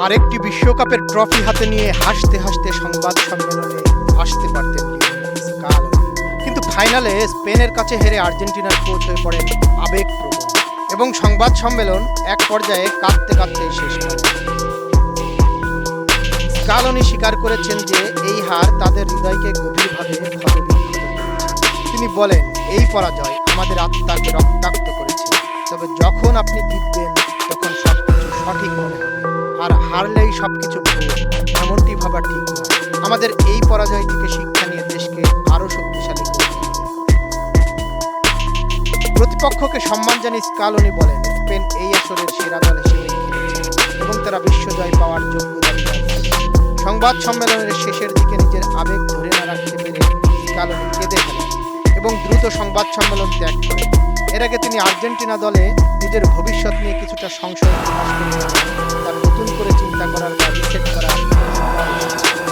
আরেকটি বিশ্বকাপের ট্রফি হাতে নিয়ে হাসতে হাসতে সংবাদ সম্মেলনে আসতে পারতেন স্কালোনি, কিন্তু ফাইনালে স্পেনের কাছে হেরে আর্জেন্টিনার কোচ হয়ে পড়েন আবেগপ্রবণ এবং সংবাদ সম্মেলন এক পর্যায়ে কাঁদতে কাঁদতে শেষ করেন। স্কালোনি স্বীকার করেছেন যে এই হার তাদের হৃদয়কে গভীরভাবে ক্ষতবিক্ষত করেছে। তিনি বলেন, এই পরাজয় আমাদের আত্মাকে রক্তাক্ত করেছে, তবে যখন আপনি জিতবেন তখন সবকিছু সঠিক মনে হবে, আর হারলেই সবকিছু ভুল, এমনটি ভাবা ঠিক নয়। আমাদের এই পরাজয় থেকে শিক্ষা নিয়ে দেশকে আরো শক্তিশালী করতে হবে। প্রতিপক্ষকে সম্মান জানিয়ে স্কালোনি বলেন, স্পেন এই আসরের সেরা দল হিসেবে খেলেছে এবং তারা বিশ্বজয় পাওয়ার যোগ্যতা দেখাচ্ছে। সংবাদ সম্মেলনের শেষের দিকে নিজের আবেগ ধরে না রাখতে পেরে স্কালোনি কেঁদে ফেলেন এবং দ্রুত সংবাদ সম্মেলন ত্যাগ করেন। এর আগে তিনি আর্জেন্টিনা দলে নিজের ভবিষ্যৎ নিয়ে কিছুটা সংশয় প্রকাশ করেছেন, তার নতুন করে চিন্তা করার বা রিসেট করার।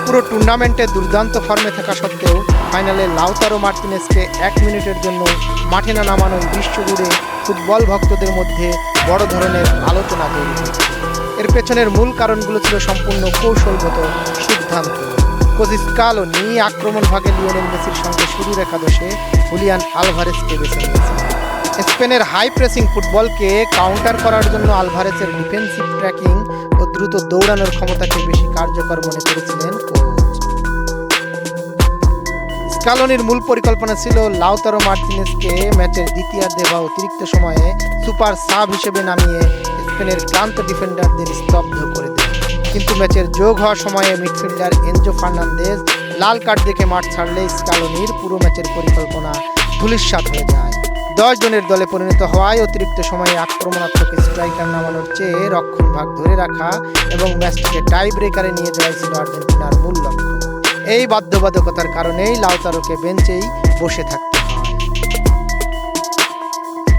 পুরো টুর্নামেন্টে দুর্দান্ত ফর্মে থাকা সত্ত্বেও ফাইনালে লাউতারো মার্তিনেজকে 1 মিনিটের জন্য মাঠে না নামানোই বিশ্বজুড়ে ফুটবল ভক্তদের মধ্যে বড় ধরনের আলোচনা তৈরি হয়েছে। এর পেছনের মূল কারণগুলো ছিল সম্পূর্ণ কৌশলগত সিদ্ধান্ত। কোচ স্কালোনি আক্রমণ ভাগে লিওনেল মেসির সঙ্গে শুরুর একাদশে হুলিয়ান আলভারেজকে বেছে নিয়েছিলেন। স্পেনের হাই প্রেসিং ফুটবলকে কাউন্টার করার জন্য আলভারেজের ডিফেন্সিভ ট্র্যাকিং ও দ্রুত দৌড়ানোর ক্ষমতাকে বেশি কার্যকর মনে করেছিলেন কোচ। স্কালোনির মূল পরিকল্পনা ছিল লাউতারো মার্তিনেজকে ম্যাচের দ্বিতীয়ার্ধে বা অতিরিক্ত সময়ে সুপার সাব হিসেবে নামিয়ে স্পেনের ক্লান্ত ডিফেন্ডারদের স্তব্ধ করে দেন, কিন্তু ম্যাচের যোগ হওয়ার সময়ে মিডফিল্ডার এনজো ফার্নান্দেজ লাল কার্ড দেখে মাঠ ছাড়লে স্কালোনির পুরো ম্যাচের পরিকল্পনা ধূলিসাৎ হয়ে যায়। 10 জনের দলে পরিণত হওয়ায় অতিরিক্ত সময়ে আক্রমণাত্মক স্ট্রাইকার নামানোর চেয়ে রক্ষণভাগ ধরে রাখা এবং ম্যাচটিকে টাই ব্রেকারে নিয়ে যাওয়াই ছিল আর্জেন্টিনার মূল লক্ষ্য। এই বাধ্যবাধকতার কারণেই লাউতারোকে বেঞ্চেই বসে থাকতে হয়।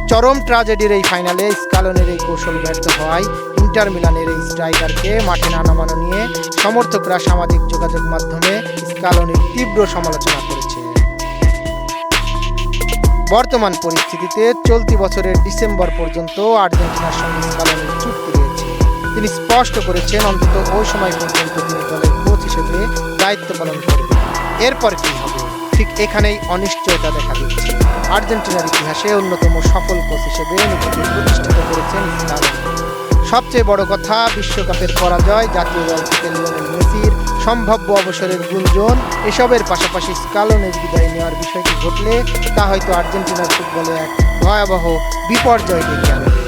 চরম ট্র্যাজেডির এই ফাইনালে স্কালোনির এই কৌশল ব্যর্থ হওয়ায় ইন্টার মিলানের এই স্ট্রাইকারকে মাঠে না নামানো নিয়ে সমর্থকরা সামাজিক যোগাযোগ মাধ্যমে স্কালোনির তীব্র সমালোচনা করেছে। বর্তমান পরিস্থিতিতে চলতি বছরের ডিসেম্বর পর্যন্ত আর্জেন্টিনার সঙ্গে স্কালোনির চুক্তি রয়েছে। তিনি স্পষ্ট করেছেন, অন্তত ওই সময় পর্যন্ত তিনি দলের কোচ হিসেবে দায়িত্ব পালন করবেন। এরপর কি হবে, ঠিক এখানেই অনিশ্চয়তা দেখা দিচ্ছে। আর্জেন্টিনার ইতিহাসে অন্যতম সফল কোচ হিসেবে নিজেকে প্রতিষ্ঠিত করেছেন স্কালোনি। সবচেয়ে বড় কথা, বিশ্বকাপের পরাজয়, জাতীয় দল থেকে লিওনেল মেসির সম্ভাব্য অবসরের গুঞ্জন, এসবের পাশাপাশি স্কালোনির বিদায় নেওয়ার বিষয়টি ঘটলে তা হয়তো আর্জেন্টিনার ফুটবলে এক ভয়াবহ বিপর্যয় ডেকে আনবে।